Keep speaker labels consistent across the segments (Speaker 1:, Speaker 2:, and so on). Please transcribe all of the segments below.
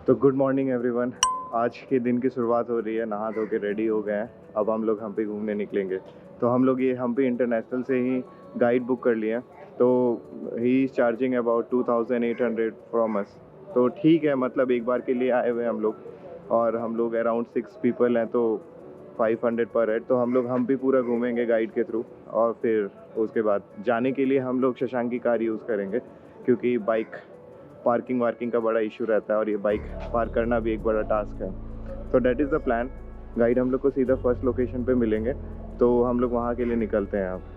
Speaker 1: तो good morning everyone. आज के दिन की शुरुआत हो रही है, नहा धो के रेडी हो गए हैं। अब हम लोग हम्पी घूमने निकलेंगे। तो हम लोग ये हम्पी इंटरनेशनल से ही गाइड बुक कर लिए हैं। तो he is charging about 2800 from us. तो ठीक है, मतलब एक बार के लिए आए हुए हैं हम लोग, और हम लोग अराउंड 6 पीपल हैं, तो 500 पर हेड। तो हम लोग हम्पी पूरा घूमेंगे गाइड के थ्रू, और फिर उसके बाद जाने के लिए हम लोग शशांक की कार यूज़ करेंगे, क्योंकि बाइक पार्किंग वार्किंग का बड़ा इशू रहता है और ये बाइक पार्क करना भी एक बड़ा टास्क है। तो that is the plan. Guide हम लोग को सीधा फर्स्ट लोकेशन पे मिलेंगे, तो हम लोग वहाँ के लिए निकलते हैं अब।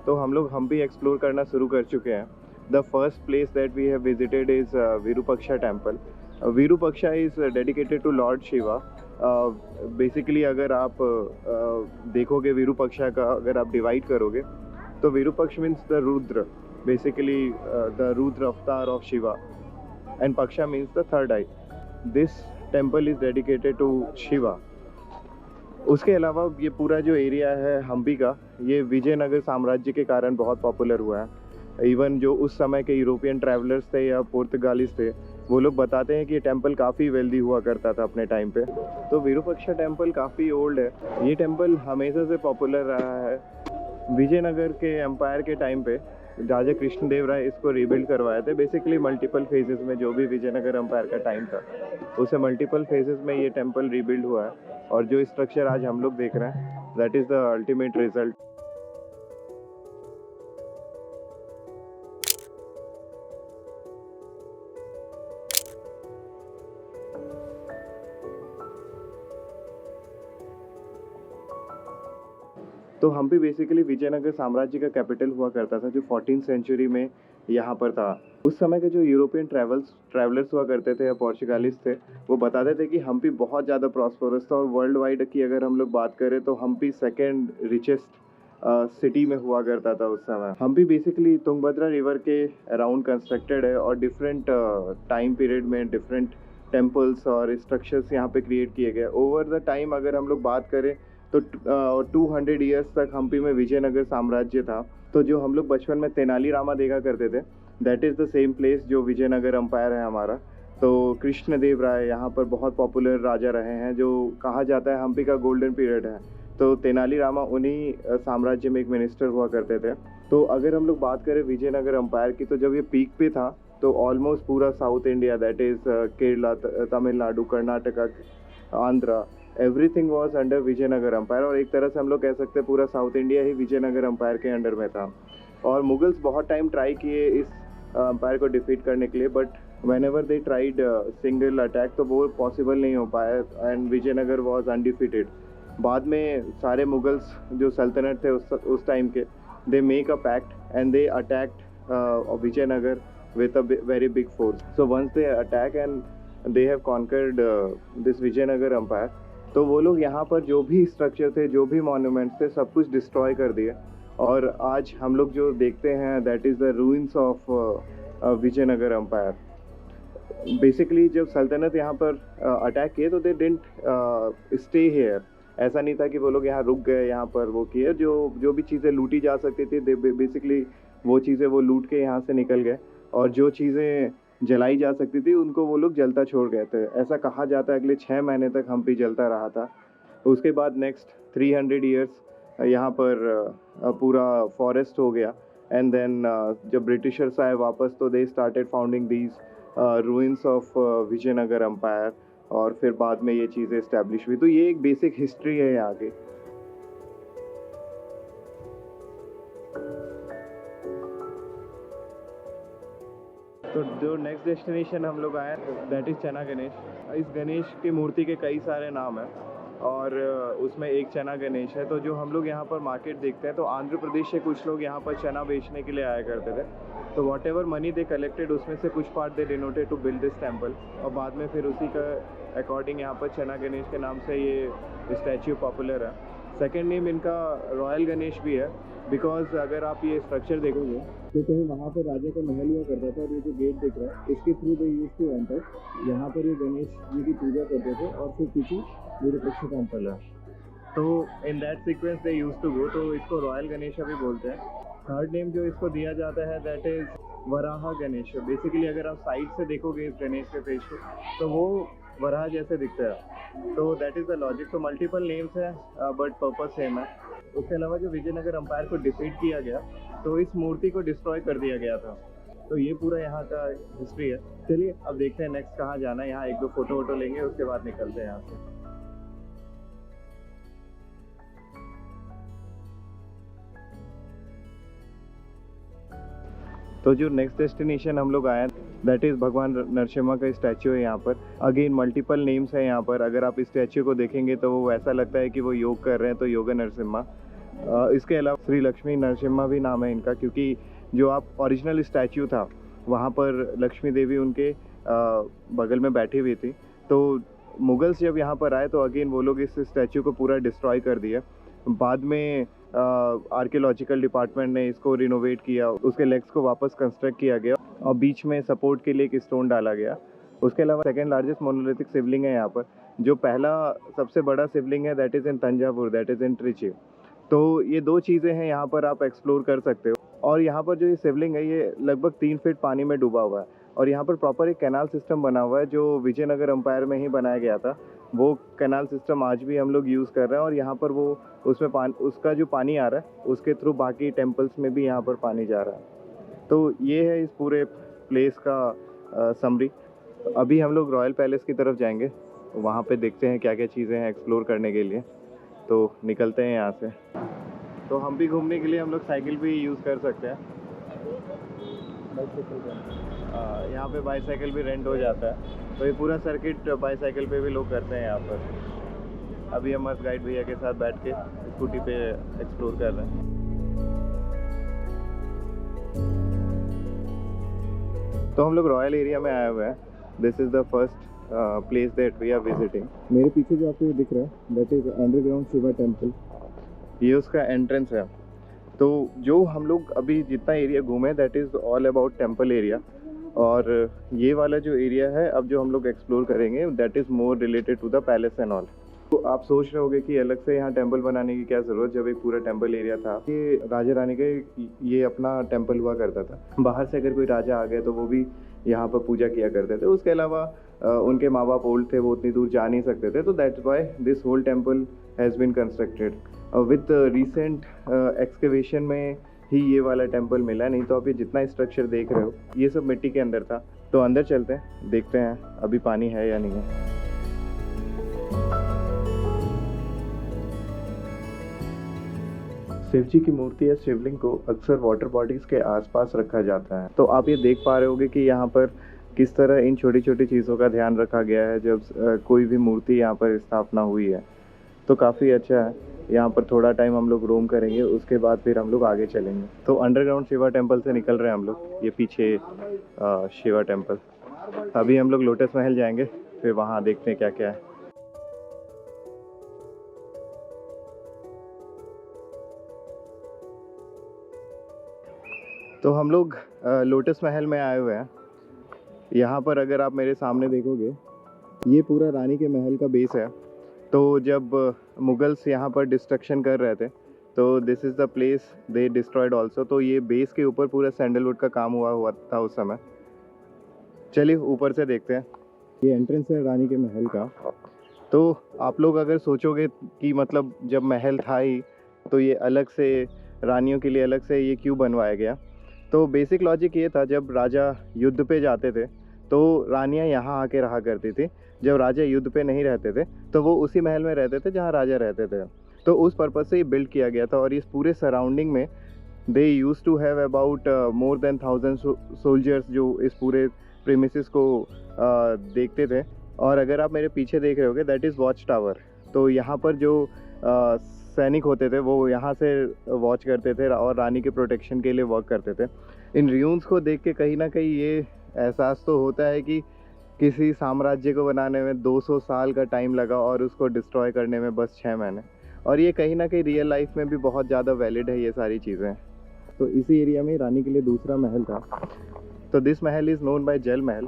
Speaker 1: तो हम लोग हम्पी एक्सप्लोर करना शुरू कर चुके हैं। The first place that we have visited is Virupaksha temple. Virupaksha is dedicated to lord Shiva. Basically अगर आप देखोगे विरूपाक्षा का, अगर आप डिवाइड करोगे तो Virupaksha means the Rudra, basically the Rudra avatar of Shiva, and paksha means the third eye. This temple is dedicated to Shiva. उसके अलावा ये पूरा जो एरिया है हम्पी का, ये विजयनगर साम्राज्य के कारण बहुत पॉपुलर हुआ है। इवन जो उस समय के यूरोपियन ट्रैवलर्स थे या पुर्तगालीस थे, वो लोग बताते हैं कि ये टेम्पल काफ़ी वेल्दी हुआ करता था अपने टाइम पे। तो विरूपाक्षा टेम्पल काफ़ी ओल्ड है। ये टेम्पल हमेशा से पॉपुलर रहा है। विजयनगर के एम्पायर के टाइम पे राजा कृष्णदेव राय इसको रीबिल्ड करवाए थे। बेसिकली मल्टीपल फेजेस में, जो भी विजयनगर एम्पायर का टाइम था, उसे मल्टीपल फेजेस में ये टेम्पल रीबिल्ड हुआ है। और जो स्ट्रक्चर आज हम लोग देख रहे हैं, that is the ultimate result. तो हम्पी बेसिकली विजयनगर साम्राज्य का कैपिटल हुआ करता था, जो 14th सेंचुरी में यहाँ पर था। उस समय के जो यूरोपियन ट्रैवलर्स हुआ करते थे या पोर्चुगालीस थे, वो बताते थे कि हम्पी बहुत ज़्यादा प्रॉस्परस था। और वर्ल्ड वाइड की अगर हम लोग बात करें तो हम्पी सेकेंड रिचेस्ट सिटी में हुआ करता था उस समय। हम्पी बेसिकली तुंगभद्रा रिवर के अराउंड कंस्ट्रक्टेड है, और डिफरेंट टाइम पीरियड में डिफरेंट टेम्पल्स और स्ट्रक्चर्स यहाँ पे क्रिएट किए गए। ओवर द टाइम अगर हम लोग बात करें तो 200 ईयर्स तक हम्पी में विजयनगर साम्राज्य था। तो जो हम लोग बचपन में तेनालीरामा देखा करते थे, that is the same place जो विजयनगर एम्पायर है हमारा। तो कृष्णदेव राय यहाँ पर बहुत पॉपुलर राजा रहे हैं, जो कहा जाता है हम्पी का गोल्डन पीरियड है। तो तेनालीरामा उन्हीं साम्राज्य में एक मिनिस्टर हुआ करते थे। तो अगर हम लोग बात करें विजयनगर एम्पायर की, तो जब ये पीक पे था तो ऑलमोस्ट पूरा south India, that is Kerala, Tamil Nadu, Karnataka, Andhra, everything was under Vijayanagara empire. और एक तरह से हम लोग कह सकते हैं पूरा साउथ इंडिया ही विजयनगर एम्पायर के अंडर में था। और मुगल्स बहुत टाइम ट्राई किए इस एम्पायर को डिफीट करने के लिए, but when ever they tried single attack, तो वो पॉसिबल नहीं हो पाया, एंड विजयनगर वॉज अनडिफीटेड। बाद में सारे मुगल्स जो सल्तनत थे उस टाइम के, they make a pact and they attacked Vijayanagara with a very big force. So once they attack and they have conquered this Vijayanagar empire, तो वो लोग यहाँ पर जो भी स्ट्रक्चर थे, जो भी मॉन्यूमेंट्स थे, सब कुछ डिस्ट्रॉय कर दिए। और आज हम लोग जो देखते हैं, that is the ruins of Vijayanagara empire. Basically जब सल्तनत यहाँ पर अटैक किए तो दे डिडंट स्टे हियर। ऐसा नहीं था कि वो लोग यहाँ रुक गए, यहाँ पर वो किए। जो भी चीज़ें लूटी जा सकती थी, बेसिकली वो चीज़ें वो लूट के यहाँ से निकल गए। और जो चीज़ें जलाई जा सकती थी उनको वो लोग जलता छोड़ गए थे। ऐसा कहा जाता है अगले 6 महीने तक हम्पी जलता रहा था। उसके बाद नेक्स्ट 300 ईयर्स यहाँ पर पूरा फॉरेस्ट हो गया। एंड देन जब ब्रिटिशर्स आए वापस, तो they started founding these ruins of Vijayanagara empire. और फिर बाद में ये चीज़ें इस्टेब्लिश हुई। तो ये एक बेसिक हिस्ट्री है यहाँ की। तो जो नेक्स्ट डेस्टिनेशन हम लोग आए, दैट इज़ चना गणेश। इस गणेश की मूर्ति के कई सारे नाम हैं। और उसमें एक चना गणेश है। तो जो हम लोग यहाँ पर मार्केट देखते हैं तो आंध्र प्रदेश से कुछ लोग यहाँ पर चना बेचने के लिए आया करते थे। तो whatever money they collected उसमें से कुछ part they denoted to build this temple, और बाद में फिर उसी का अकॉर्डिंग यहाँ पर चना गणेश के नाम से ये स्टैच्यू पॉपुलर है। सेकेंड नेम इनका रॉयल गणेश भी है, बिकॉज अगर आप ये स्ट्रक्चर देखोगे तो कहीं वहाँ पर राजा का महल हुआ करता था, और ये जो गेट दिख रहा है इसके through they use to enter. यहाँ पर ये गणेश जी की पूजा करते थे, और फिर पीछे वीरभद्र टेम्पल है। तो in that sequence they use to go, तो इसको रॉयल गणेश भी बोलते हैं। थर्ड नेम जो इसको दिया जाता है that is Varaha Ganesh. Basically अगर आप साइड से देखोगे इस गणेश के फेस को तो वो वराह जैसे दिखता है। तो दैट इज़ द लॉजिक। तो मल्टीपल नेम्स है बट पर्पस सेम है। उसके अलावा जो विजयनगर एम्पायर को डिफीट किया गया तो इस मूर्ति को डिस्ट्रॉय कर दिया गया था। तो ये पूरा यहाँ का हिस्ट्री है। चलिए अब देखते हैं नेक्स्ट कहाँ जाना है। यहाँ एक दो फोटो वोटो लेंगे, उसके बाद निकलते हैं यहाँ से। तो जो नेक्स्ट डेस्टिनेशन हम लोग आए दैट इज़ भगवान नरसिम्हा का स्टैचू है यहाँ पर। अगेन मल्टीपल नेम्स हैं यहाँ पर। अगर आप इस स्टैचू को देखेंगे तो वो ऐसा लगता है कि वो योग कर रहे हैं, तो योगा नरसिम्हा। इसके अलावा श्री लक्ष्मी नरसिम्हा भी नाम है इनका, क्योंकि जो आप ओरिजिनल स्टैचू था वहाँ पर लक्ष्मी देवी उनके बगल में बैठी हुई थी। तो मुगल्स जब यहाँ पर आए तो अगेन वो लोग इस स्टैचू को पूरा डिस्ट्रॉय कर दिया। बाद में आर्कियोलॉजिकल डिपार्टमेंट ने इसको रिनोवेट किया, उसके लेग्स को वापस कंस्ट्रक्ट किया गया और बीच में सपोर्ट के लिए एक स्टोन डाला गया। उसके अलावा सेकेंड लार्जेस्ट मोनोलिथिक शिवलिंग है यहाँ पर। जो पहला सबसे बड़ा शिवलिंग है that is in Thanjavur, that is in Trichy. तो ये दो चीज़ें हैं यहाँ पर, आप एक्सप्लोर कर सकते हो। और यहाँ पर जो ये शिवलिंग है ये लगभग 3 फीट पानी में डूबा हुआ है, और यहाँ पर प्रॉपर एक कैनाल सिस्टम बना हुआ है जो विजयनगर एम्पायर में ही बनाया गया था। वो कैनाल सिस्टम आज भी हम लोग यूज़ कर रहे हैं, और यहाँ पर वो उसमें उसका जो पानी आ रहा है उसके थ्रू बाकी टेम्पल्स में भी यहाँ पर पानी जा रहा है। तो ये है इस पूरे प्लेस का समरी। अभी हम लोग रॉयल पैलेस की तरफ जाएंगे, वहाँ पे देखते हैं क्या क्या चीज़ें हैं एक्सप्लोर करने के लिए। तो निकलते हैं यहाँ से। तो हम भी घूमने के लिए हम लोग साइकिल भी यूज़ कर सकते हैं। यहाँ पे बाईसाइकिल भी रेंट हो जाता है। तो ये पूरा सर्किट बाईसाइकिल पे भी लोग करते हैं यहाँ पर। अभी हम मस्त गाइड भैया के साथ बैठ के स्कूटी पे एक्सप्लोर कर रहे हैं। तो हम लोग रॉयल एरिया में आए हुए हैं। This is the first place that we are visiting. मेरे पीछे जो आपको ये दिख रहा है that is underground Shiva temple. ये उसका एंट्रेंस है। तो जो हम लोग अभी जितना एरिया घूमे that is all about temple area, और ये वाला जो एरिया है अब जो हम लोग एक्सप्लोर करेंगे that is more related to the palace and all. तो आप सोच रहे होगे कि अलग से यहाँ टेम्पल बनाने की क्या ज़रूरत, जब एक पूरा टेम्पल एरिया था। ये राजा रानी का ये अपना टेम्पल हुआ करता था। बाहर से अगर कोई राजा आ गए तो वो भी यहाँ पर पूजा किया करते थे। उसके अलावा उनके माँ बाप ओल्ड थे, वो उतनी दूर जा नहीं सकते थे। तो that's why this whole temple has been constructed. With recent excavation में ही ये वाला टेम्पल मिला, नहीं तो आप ये जितना स्ट्रक्चर देख रहे हो ये सब मिट्टी के अंदर था। तो अंदर चलते हैं, देखते हैं अभी पानी है या नहीं है। शिव जी की मूर्ति या शिवलिंग को अक्सर वाटर बॉडीज़ के आसपास रखा जाता है। तो आप ये देख पा रहे होगे कि यहाँ पर किस तरह इन छोटी छोटी चीज़ों का ध्यान रखा गया है जब कोई भी मूर्ति यहाँ पर स्थापना हुई है। तो काफ़ी अच्छा है। यहाँ पर थोड़ा टाइम हम लोग रूम करेंगे, उसके बाद फिर हम लोग आगे चलेंगे। तो अंडरग्राउंड शिवा टेम्पल से निकल रहे हैं हम लोग। ये पीछे शिवा टेम्पल। अभी हम लोग लोटस महल जाएंगे, फिर वहाँ देखते हैं क्या क्या है। तो हम लोग लोटस महल में आए हुए हैं। यहाँ पर अगर आप मेरे सामने देखोगे ये पूरा रानी के महल का बेस है। तो जब मुगल्स यहाँ पर डिस्ट्रक्शन कर रहे थे तो this is the place they destroyed also. तो ये बेस के ऊपर पूरा सैंडलवुड का काम हुआ था उस समय। चलिए ऊपर से देखते हैं। ये एंट्रेंस है रानी के महल का। तो आप लोग अगर सोचोगे कि मतलब जब महल था ही तो ये अलग से रानियों के लिए अलग से ये क्यों बनवाया गया, तो बेसिक लॉजिक ये था जब राजा युद्ध पे जाते थे तो रानियां यहाँ आके रहा करती थी। जब राजा युद्ध पे नहीं रहते थे तो वो उसी महल में रहते थे जहाँ राजा रहते थे। तो उस पर्पज़ से ये बिल्ड किया गया था। और इस पूरे सराउंडिंग में they use to have about more than 1000 soldiers जो इस पूरे प्रीमिसेस को देखते थे। और अगर आप मेरे पीछे देख रहे होगे दैट इज़ वॉच टावर। तो यहाँ पर जो सैनिक होते थे वो यहाँ से वॉच करते थे और रानी के प्रोटेक्शन के लिए वर्क करते थे। इन र्यून्स को देख के कहीं ना कहीं ये एहसास तो होता है कि किसी साम्राज्य को बनाने में 200 साल का टाइम लगा और उसको डिस्ट्रॉय करने में बस 6 महीने। और ये कहीं ना कहीं रियल लाइफ में भी बहुत ज़्यादा वैलिड है ये सारी चीज़ें। तो इसी एरिया में रानी के लिए दूसरा महल था। तो this Mahal is known by जल महल।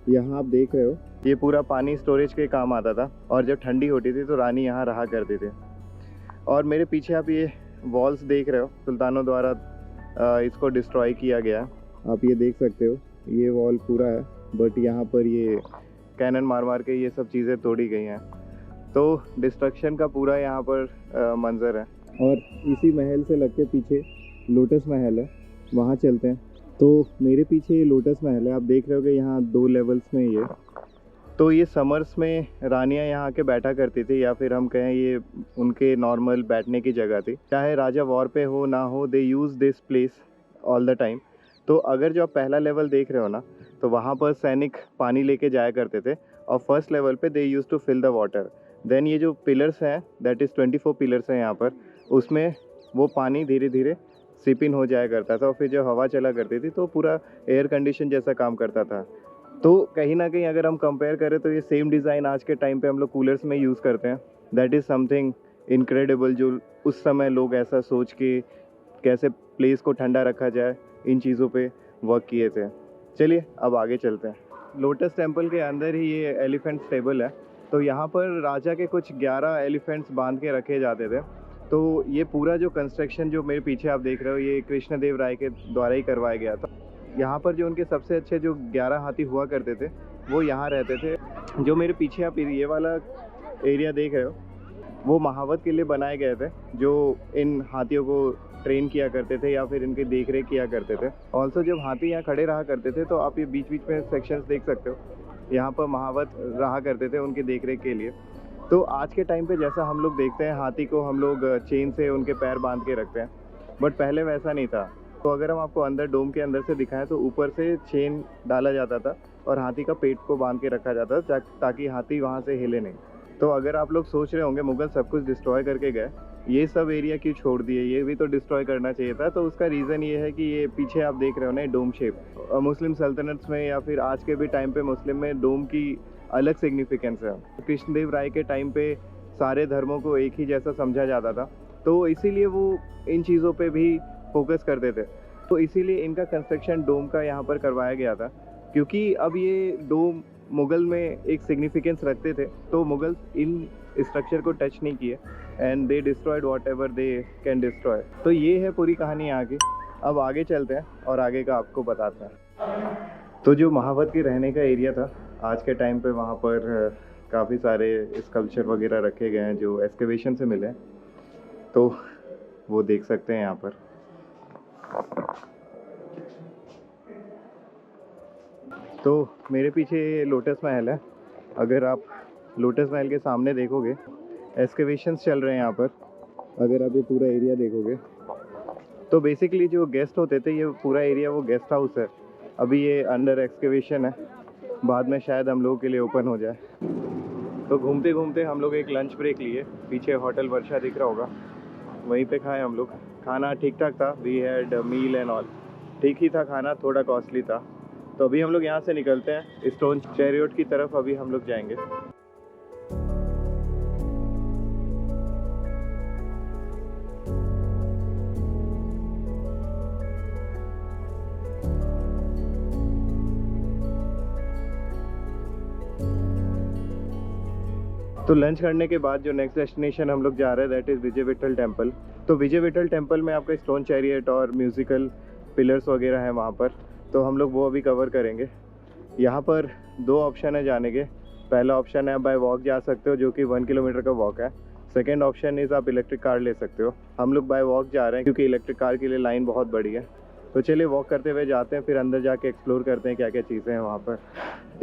Speaker 1: यहाँ आप देख रहे हो ये पूरा पानी स्टोरेज के काम आता था और जब ठंडी होती थी तो रानी यहाँ रहा करती थी। और मेरे पीछे आप ये वॉल्स देख रहे हो, सुल्तानों द्वारा इसको डिस्ट्रॉय किया गया। आप ये देख सकते हो ये वॉल पूरा है, बट यहाँ पर ये कैनन मार मार के ये सब चीज़ें तोड़ी गई हैं। तो डिस्ट्रक्शन का पूरा यहाँ पर मंजर है। और इसी महल से लग के पीछे लोटस महल है, वहाँ चलते हैं। तो मेरे पीछे ये लोटस महल है, आप देख रहे हो कि यहाँ 2 लेवल्स में ये। तो ये समर्स में रानियाँ यहाँ आके बैठा करती थी, या फिर हम कहें ये उनके नॉर्मल बैठने की जगह थी। चाहे राजा वॉर पे हो ना हो, they use this place all the time. तो अगर जो आप पहला लेवल देख रहे हो ना, तो वहाँ पर सैनिक पानी लेके जाया करते थे और फर्स्ट लेवल पे they use to fill the water. Then ये जो पिलर्स हैं, दैट इज़ 24 पिलर्स हैं यहाँ पर, उसमें वो पानी धीरे धीरे सिप इन हो जाया करता था और फिर जब हवा चला करती थी तो पूरा एयर कंडीशन जैसा काम करता था। तो कहीं ना कहीं अगर हम कंपेयर करें तो ये सेम डिज़ाइन आज के टाइम पे हम लोग कूलर्स में यूज़ करते हैं। दैट इज़ समथिंग इनक्रेडिबल, जो उस समय लोग ऐसा सोच के कैसे प्लेस को ठंडा रखा जाए इन चीज़ों पे वर्क किए थे। चलिए अब आगे चलते हैं। लोटस टेम्पल के अंदर ही ये एलिफेंट स्टेबल है। तो यहाँ पर राजा के कुछ 11 एलिफेंट्स बांध के रखे जाते थे। तो ये पूरा जो कंस्ट्रक्शन जो मेरे पीछे आप देख रहे हो, ये कृष्णदेव राय के द्वारा ही करवाया गया था। यहाँ पर जो उनके सबसे अच्छे जो 11 हाथी हुआ करते थे वो यहाँ रहते थे। जो मेरे पीछे आप ये वाला एरिया देख रहे हो, वो महावत के लिए बनाए गए थे, जो इन हाथियों को ट्रेन किया करते थे या फिर इनकी देख रेख किया करते थे। ऑल्सो जब हाथी यहाँ खड़े रहा करते थे तो आप ये बीच बीच में सेक्शंस देख सकते हो, यहाँ पर महावत रहा करते थे उनकी देख रेख के लिए। तो आज के टाइम पे जैसा हम लोग देखते हैं हाथी को हम लोग चेन से उनके पैर बांध के रखते हैं, बट पहले वैसा नहीं था। तो अगर हम आपको अंदर डोम के अंदर से दिखाएं तो ऊपर से चेन डाला जाता था और हाथी का पेट को बांध के रखा जाता था ताकि हाथी वहाँ से हिले नहीं। तो अगर आप लोग सोच रहे होंगे मुगल सब कुछ डिस्ट्रॉय करके गए, ये सब एरिया क्यों छोड़ दिए, ये भी तो डिस्ट्रॉय करना चाहिए था। तो उसका रीज़न ये है कि ये पीछे आप देख रहे हो ना डोम शेप, मुस्लिम सल्तनत्स में या फिर आज के भी टाइम पे मुस्लिम में डोम की अलग सिग्निफिकेंस है। कृष्णदेव राय के टाइम पे सारे धर्मों को एक ही जैसा समझा जाता था, तो इसीलिए वो इन चीज़ों पे भी फोकस करते थे। तो इसीलिए इनका कंस्ट्रक्शन डोम का यहाँ पर करवाया गया था, क्योंकि अब ये डोम मुग़ल में एक सिग्निफिकेंस रखते थे। तो मुग़ल इन स्ट्रक्चर को टच नहीं किए and they destroyed what ever they can destroy. तो ये है पूरी कहानी यहाँ की। अब आगे चलते हैं और आगे का आपको बताते हैं। तो जो महावत के रहने का एरिया था, आज के टाइम पे वहाँ पर काफ़ी सारे स्कल्पचर वगैरह रखे गए हैं जो एक्सकेवेशन से मिले, तो वो देख सकते हैं यहाँ पर। तो मेरे पीछे लोटस महल है। अगर आप लोटस महल के सामने देखोगे, एक्सकेवेशंस चल रहे हैं यहाँ पर। अगर आप ये पूरा एरिया देखोगे तो बेसिकली जो गेस्ट होते थे, ये पूरा एरिया वो गेस्ट हाउस है। अभी ये अंडर एक्सकेवेशन है, बाद में शायद हम लोगों के लिए ओपन हो जाए। तो घूमते घूमते हम लोग एक लंच ब्रेक लिए। पीछे होटल वर्षा दिख रहा होगा, वहीं पे खाए हम लोग। खाना ठीक ठाक था, we had meal and all, ठीक ही था खाना, थोड़ा कॉस्टली था। तो अभी हम लोग यहाँ से निकलते हैं, स्टोन चैरियट की तरफ अभी हम लोग जाएंगे। तो लंच करने के बाद जो नेक्स्ट डेस्टिनेशन हम लोग जा रहे हैं that is Vijay Vitthal temple. तो विजय विठल टेम्पल में आपका स्टोन चैरियट और म्यूज़िकल पिलर्स वगैरह हैं वहाँ पर, तो हम लोग वो अभी कवर करेंगे। यहाँ पर 2 ऑप्शन है जाने के। पहला ऑप्शन है आप बाय वॉक जा सकते हो, जो कि 1 किलोमीटर का वॉक है। सेकेंड ऑप्शन इज़ आप इलेक्ट्रिक कार ले सकते हो। हम लोग बाय वॉक जा रहे हैं क्योंकि इलेक्ट्रिक कार के लिए लाइन बहुत बड़ी है। तो चलिए वॉक करते हुए जाते हैं, फिर अंदर जाके एक्सप्लोर करते हैं क्या क्या चीज़ें हैं वहाँ पर।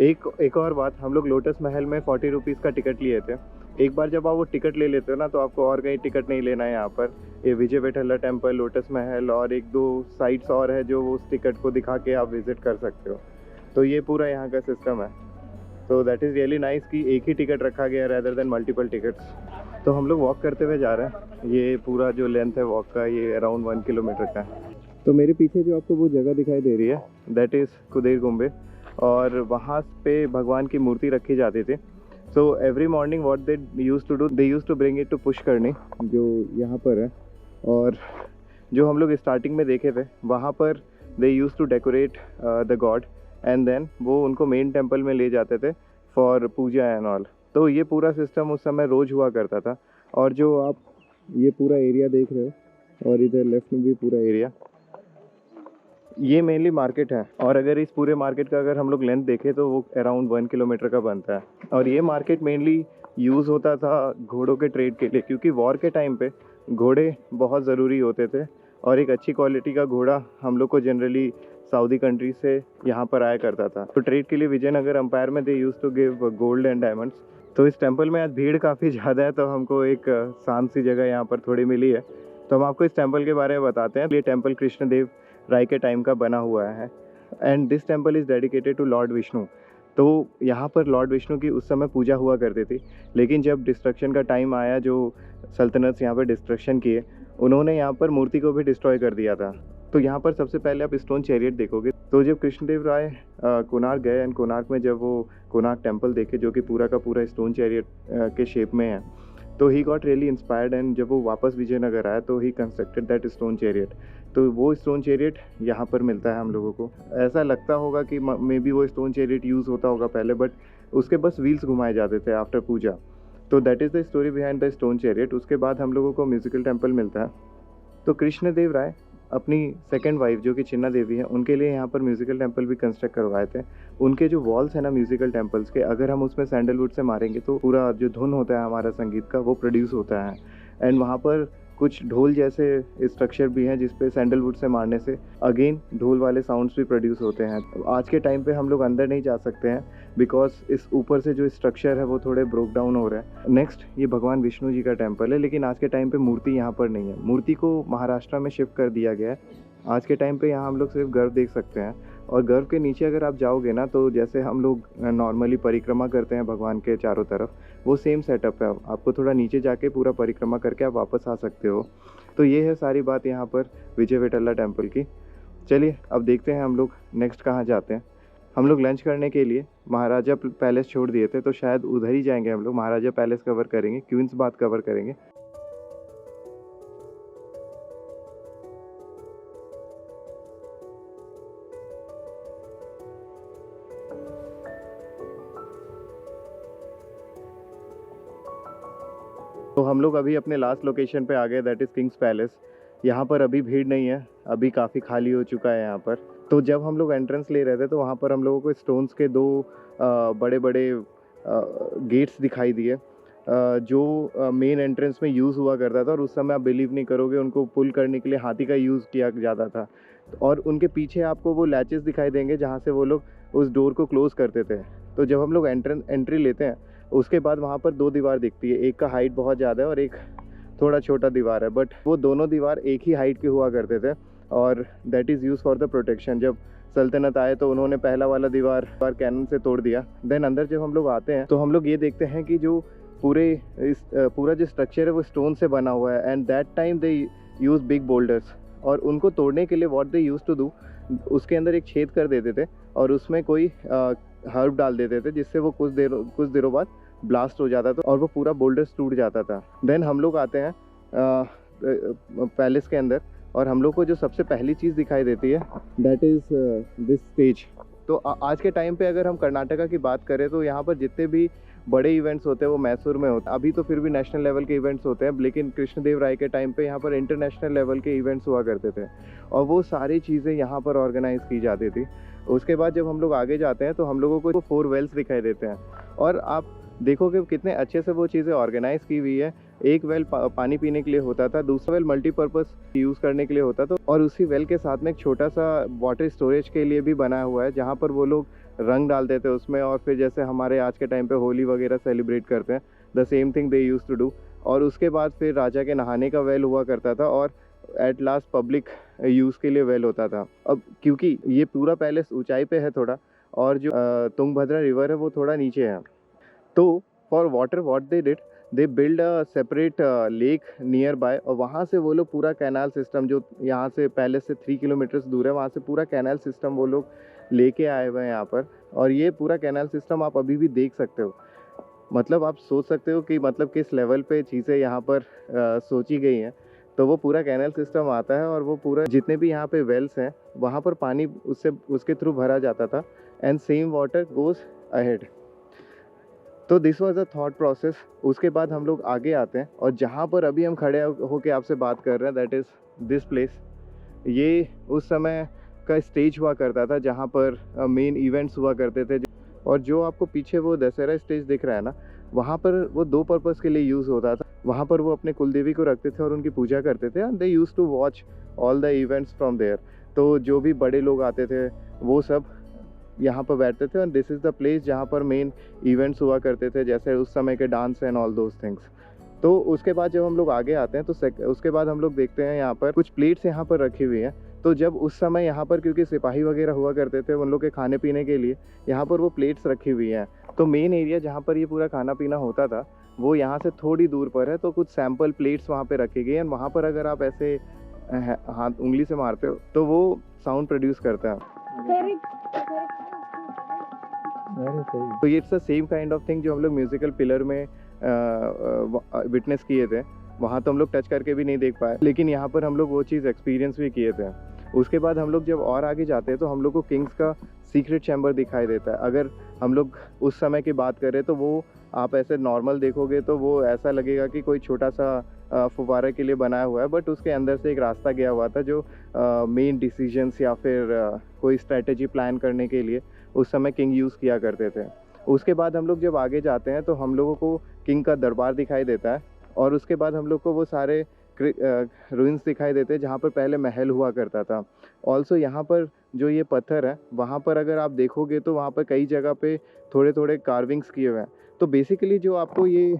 Speaker 1: एक और बात, हम लोग लोटस महल में 40 रुपीज़ का टिकट लिए थे। एक बार जब आप वो टिकट ले लेते हो ना, तो आपको और कहीं टिकट नहीं लेना है। यहाँ पर ये विजय विठला टेम्पल, लोटस महल और 1-2 साइट्स और है जो उस टिकट को दिखा के आप विज़िट कर सकते हो। तो ये पूरा यहाँ का सिस्टम है। तो दैट इज़ रियली नाइस कि एक ही टिकट रखा गया रैदर देन मल्टीपल टिकट्स। तो हम लोग वॉक करते हुए जा रहे हैं। ये पूरा जो लेंथ है वॉक का ये अराउंड 1 किलोमीटर का है। तो मेरे पीछे जो आपको वो जगह दिखाई दे रही है दैट इज़ कुदेर गुम्बे, और वहाँ पे भगवान की मूर्ति रखी जाती थी। So every morning what they use to do, they use to bring it to पुष्करनी जो यहाँ पर है। और जो हम लोग स्टार्टिंग में देखे थे वहाँ पर they use to decorate the god and then वो उनको मेन टेम्पल में ले जाते थे फॉर पूजा एंड ऑल। तो ये पूरा सिस्टम उस समय रोज़ हुआ करता था। और जो आप ये पूरा एरिया देख रहे हो और इधर लेफ्ट में भी पूरा एरिया, ये मेनली मार्केट है। और अगर इस पूरे मार्केट का अगर हम लोग लेंथ देखें तो वो अराउंड 1 किलोमीटर का बनता है। और ये मार्केट मेनली यूज़ होता था घोड़ों के ट्रेड के लिए, क्योंकि वॉर के टाइम पे घोड़े बहुत ज़रूरी होते थे और एक अच्छी क्वालिटी का घोड़ा हम लोग को जनरली सऊदी कंट्री से यहाँ पर आया करता था। तो ट्रेड के लिए विजयनगर एम्पायर में they use to give gold and diamonds. तो इस टेम्पल में आज भीड़ काफ़ी ज़्यादा है, तो हमको एक शांत सी जगह यहाँ पर थोड़ी मिली है। तो हम आपको इस टेम्पल के बारे में बताते हैं। ये टेम्पल कृष्णदेव राय के टाइम का बना हुआ है and this temple is dedicated to lord Vishnu. तो यहाँ पर लॉर्ड विष्णु की उस समय पूजा हुआ करती थी, लेकिन जब डिस्ट्रक्शन का टाइम आया, जो सल्तनत यहाँ पर डिस्ट्रक्शन किए, उन्होंने यहाँ पर मूर्ति को भी डिस्ट्रॉय कर दिया था। तो यहाँ पर सबसे पहले आप स्टोन चैरियट देखोगे। तो जब कृष्णदेव राय कोणार्क गए एंड कोणार्क में जब वो कोणार्क टेम्पल देखे जो कि पूरा का पूरा स्टोन चैरियट के शेप में है, तो he got really inspired and जब वो वापस विजयनगर आया तो ही कंस्ट्रक्टेड दैट स्टोन चैरियट। तो वो स्टोन चैरियट यहाँ पर मिलता है हम लोगों को। ऐसा लगता होगा कि मे बी वो स्टोन चैरियट यूज़ होता होगा पहले, बट उसके बस व्हील्स घुमाए जाते थे आफ्टर पूजा। तो that is the story behind the stone chariot. उसके बाद हम लोगों को म्यूजिकल टेम्पल मिलता है। तो कृष्णदेव राय अपनी सेकंड वाइफ जो कि चिन्ना देवी है, उनके लिए यहाँ पर म्यूजिकल टेम्पल भी कंस्ट्रक्ट करवाए थे। उनके जो वॉल्स है ना म्यूजिकल टेम्पल्स के, अगर हम उसमें सैंडलवुड से मारेंगे तो पूरा जो धुन होता है हमारा संगीत का वो प्रोड्यूस होता है। एंड वहाँ पर कुछ ढोल जैसे स्ट्रक्चर भी हैं जिसपे सैंडलवुड से मारने से अगेन ढोल वाले साउंड्स भी प्रोड्यूस होते हैं। आज के टाइम पे हम लोग अंदर नहीं जा सकते हैं बिकॉज इस ऊपर से जो स्ट्रक्चर है वो थोड़े ब्रोक डाउन हो रहे हैं। नेक्स्ट ये भगवान विष्णु जी का टेम्पल है, लेकिन आज के टाइम पे मूर्ति यहाँ पर नहीं है। मूर्ति को महाराष्ट्र में शिफ्ट कर दिया गया है। आज के टाइम पे यहाँ हम लोग सिर्फ गर्व देख सकते हैं, और गर्व के नीचे अगर आप जाओगे ना तो जैसे हम लोग नॉर्मली परिक्रमा करते हैं भगवान के चारों तरफ, वो सेम सेटअप है। आपको थोड़ा नीचे जाके पूरा परिक्रमा करके आप वापस आ सकते हो। तो ये है सारी बात यहाँ पर विजय विठल्ला टेम्पल की। चलिए अब देखते हैं हम लोग नेक्स्ट कहाँ जाते हैं। हम लोग लंच करने के लिए महाराजा पैलेस छोड़ दिए थे, तो शायद उधर ही जाएंगे हम लोग। महाराजा पैलेस कवर करेंगे, क्वींस बाथ कवर करेंगे। तो हम लोग अभी अपने लास्ट लोकेशन पे आ गए, दैट इज़ किंग्स पैलेस। यहाँ पर अभी भीड़ नहीं है, अभी काफ़ी खाली हो चुका है यहाँ पर। तो जब हम लोग एंट्रेंस ले रहे थे तो वहाँ पर हम लोगों को स्टोन्स के दो बड़े बड़े गेट्स दिखाई दिए जो मेन एंट्रेंस में यूज़ हुआ करता था। और उस समय आप बिलीव नहीं करोगे, उनको पुल करने के लिए हाथी का यूज़ किया जाता था। और उनके पीछे आपको वो लैचेस दिखाई देंगे जहाँ से वो लोग उस डोर को क्लोज़ करते थे। तो जब हम लोग एंट्री लेते हैं उसके बाद वहाँ पर दो दीवार दिखती है, एक का हाइट बहुत ज़्यादा है और एक थोड़ा छोटा दीवार है, बट वो दोनों दीवार एक ही हाइट के हुआ करते थे और that is use for the protection. जब सल्तनत आए तो उन्होंने पहला वाला दीवार कैनन से तोड़ दिया। देन अंदर जब हम लोग आते हैं तो हम लोग ये देखते हैं कि जो पूरा जो स्ट्रक्चर है वो स्टोन से बना हुआ है and that time they use big boulders. और उनको तोड़ने के लिए what they use to do, उसके अंदर एक छेद कर देते थे और उसमें कोई हर्ब डाल देते थे जिससे वो कुछ देरों बाद ब्लास्ट हो जाता था और वो पूरा बोल्डर टूट जाता था। देन हम लोग आते हैं पैलेस के अंदर और हम लोग को जो सबसे पहली चीज़ दिखाई देती है दैट इज़ दिस स्टेज। तो आज के टाइम पे अगर हम कर्नाटका की बात करें तो यहाँ पर जितने भी बड़े इवेंट्स होते हैं वो मैसूर में होते हैं। अभी तो फिर भी नेशनल लेवल के इवेंट्स होते हैं, लेकिन कृष्णदेव राय के टाइम पे यहाँ पर इंटरनेशनल लेवल के इवेंट्स हुआ करते थे और वो सारी चीज़ें यहाँ पर ऑर्गेनाइज की जाती थी। उसके बाद जब हम लोग आगे जाते हैं तो हम लोगों को 4 वेल्स दिखाई देते हैं और आप देखोगे कितने अच्छे से वो चीज़ें ऑर्गेनाइज की हुई है। एक वेल पानी पीने के लिए होता था, दूसरा वेल मल्टीपर्पज़ यूज़ करने के लिए होता था और उसी वेल के साथ में एक छोटा सा वाटर स्टोरेज के लिए भी बनाया हुआ है जहाँ पर वो लोग रंग डाल देते हैं उसमें और फिर जैसे हमारे आज के टाइम पे होली वगैरह सेलिब्रेट करते हैं, the same thing they use to do. और उसके बाद फिर राजा के नहाने का वेल हुआ करता था और एट लास्ट पब्लिक यूज़ के लिए वेल होता था। अब क्योंकि ये पूरा पैलेस ऊंचाई पे है थोड़ा और जो तुंगभद्रा रिवर है वो थोड़ा नीचे है। तो for water what they did, they build a separate lake near by, और वहाँ से वो लोग पूरा कैनाल सिस्टम जो यहाँ से पहले से 3 किलोमीटर्स दूर है, वहाँ से पूरा कैनाल सिस्टम वो लोग लेके आए हुए हैं यहाँ पर। और ये पूरा कैनाल सिस्टम आप अभी भी देख सकते हो। मतलब आप सोच सकते हो कि मतलब किस लेवल पे चीज़ें यहाँ पर सोची गई हैं। तो वो पूरा कैनाल सिस्टम आता है और वो पूरा जितने भी यहाँ पे वेल्स हैं वहाँ पर पानी उससे उसके थ्रू भरा जाता था, and same water goes ahead. तो this was a thought process. उसके बाद हम लोग आगे आते हैं, और जहाँ पर अभी हम खड़े होके आपसे बात कर रहे हैं, दैट इज़ दिस प्लेस। ये उस समय का स्टेज हुआ करता था जहाँ पर मेन इवेंट्स हुआ करते थे। और जो आपको पीछे वो दशहरा स्टेज दिख रहा है ना, वहाँ पर वो 2 पर्पज़ के लिए यूज़ होता था। वहाँ पर वो अपने कुलदेवी को रखते थे और उनकी पूजा करते थे, and they used to watch all the events from there. तो जो भी बड़े लोग आते थे वो सब यहाँ पर बैठते थे, और दिस इज़ द प्लेस जहाँ पर मेन इवेंट्स हुआ करते थे, जैसे उस समय के dance and all those things. तो उसके बाद जब हम लोग आगे आते हैं तो उसके बाद हम लोग देखते हैं यहाँ पर कुछ प्लेट्स यहाँ पर रखी हुई हैं। तो जब उस समय यहाँ पर क्योंकि सिपाही वगैरह हुआ करते थे उन लोग के खाने पीने के लिए, यहाँ पर वो प्लेट्स रखी हुई हैं। तो मेन एरिया जहाँ पर ये पूरा खाना पीना होता था वो यहाँ से थोड़ी दूर पर है। तो कुछ सैम्पल प्लेट्स वहाँ पर रखी गई हैं, वहाँ पर अगर आप ऐसे हाथ उंगली से मारते हो तो वो साउंड प्रोड्यूस करता है। तो ये it's the same kind of thing जो हम लोग म्यूजिकल पिलर में विटनेस किए थे। वहाँ तो हम लोग टच करके भी नहीं देख पाए, लेकिन यहाँ पर हम लोग वो चीज़ एक्सपीरियंस भी किए थे। उसके बाद हम लोग जब और आगे जाते हैं तो हम लोग को किंग्स का सीक्रेट चैम्बर दिखाई देता है। अगर हम लोग उस समय की बात करें तो वो आप ऐसे नॉर्मल देखोगे तो वो ऐसा लगेगा कि कोई छोटा सा फुव्वारा के लिए बनाया हुआ है, बट उसके अंदर से एक रास्ता गया हुआ था जो मेन डिसीजंस या फिर कोई स्ट्रैटेजी प्लान करने के लिए उस समय किंग यूज़ किया करते थे। उसके बाद हम लोग जब आगे जाते हैं तो हम लोगों को किंग का दरबार दिखाई देता है, और उसके बाद हम लोग को वो सारे रूइंस दिखाई देते हैं जहाँ पर पहले महल हुआ करता था। ऑल्सो यहाँ पर जो ये पत्थर है वहाँ पर अगर आप देखोगे तो वहाँ पर कई जगह पे थोड़े थोड़े कार्विंग्स किए हुए हैं। तो बेसिकली जो आपको ये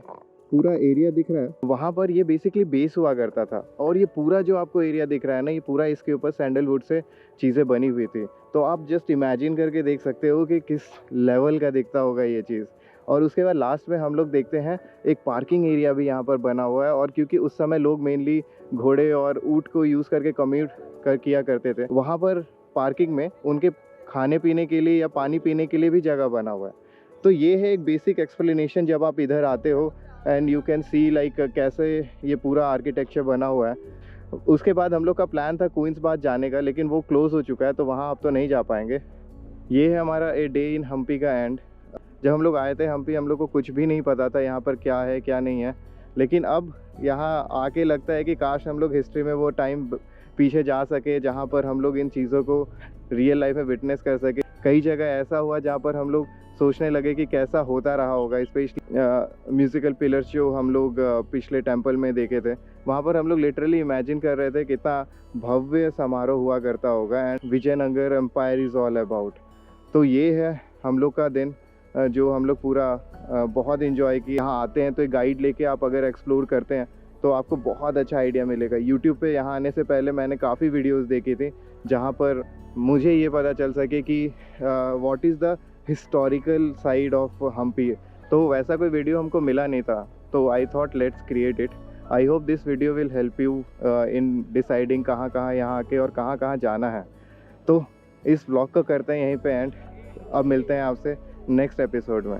Speaker 1: पूरा एरिया दिख रहा है वहाँ पर ये बेसिकली बेस हुआ करता था, और ये पूरा जो आपको एरिया दिख रहा है ना, ये पूरा इसके ऊपर सैंडलवुड से चीज़ें बनी हुई थी। तो आप जस्ट इमेजिन करके देख सकते हो कि किस लेवल का दिखता होगा ये चीज़। और उसके बाद लास्ट में हम लोग देखते हैं एक पार्किंग एरिया भी यहाँ पर बना हुआ है, और क्योंकि उस समय लोग मेनली घोड़े और ऊँट को यूज़ करके कम्यूट किया करते थे, वहाँ पर पार्किंग में उनके खाने पीने के लिए या पानी पीने के लिए भी जगह बना हुआ है। तो ये है एक बेसिक एक्सप्लेनेशन जब आप इधर आते हो, and you can see like कैसे ये पूरा आर्किटेक्चर बना हुआ है। उसके बाद हम लोग का प्लान था क्वींस बाथ जाने का, लेकिन वो क्लोज़ हो चुका है तो वहाँ आप तो नहीं जा पाएंगे। ये है हमारा ए डे इन हम्पी का एंड। जब हम लोग आए थे हम्पी हम लोग को कुछ भी नहीं पता था यहाँ पर क्या है क्या नहीं है, लेकिन अब यहाँ आके लगता है कि काश हम लोग हिस्ट्री में वो टाइम पीछे जा सके जहाँ पर हम लोग इन चीज़ों को रियल लाइफ में विटनेस कर सके। कई जगह ऐसा हुआ जहाँ पर हम लोग सोचने लगे कि कैसा होता रहा होगा, स्पेशली म्यूज़िकल पिलर्स जो हम लोग पिछले टेम्पल में देखे थे, वहाँ पर हम लोग लिटरली इमेजिन कर रहे थे कितना भव्य समारोह हुआ करता होगा, and Vijayanagara empire is all about. तो ये है हम लोग का दिन जो हम लोग पूरा बहुत इन्जॉय किया। यहाँ आते हैं तो एक गाइड लेके आप अगर एक्सप्लोर करते हैं तो आपको बहुत अच्छा आइडिया मिलेगा। यूट्यूब पे यहाँ आने से पहले मैंने काफ़ी वीडियोस देखी थी जहाँ पर मुझे ये पता चल सके कि what is the historical side of Hampi. तो वैसा कोई वीडियो हमको मिला नहीं था, तो I thought let's create it. I hope this video will help you in deciding कहाँ कहाँ यहाँ आके और कहाँ कहाँ जाना है। तो इस व्लॉग को करते हैं यहीं पे एंड। अब मिलते हैं आपसे नेक्स्ट एपिसोड में।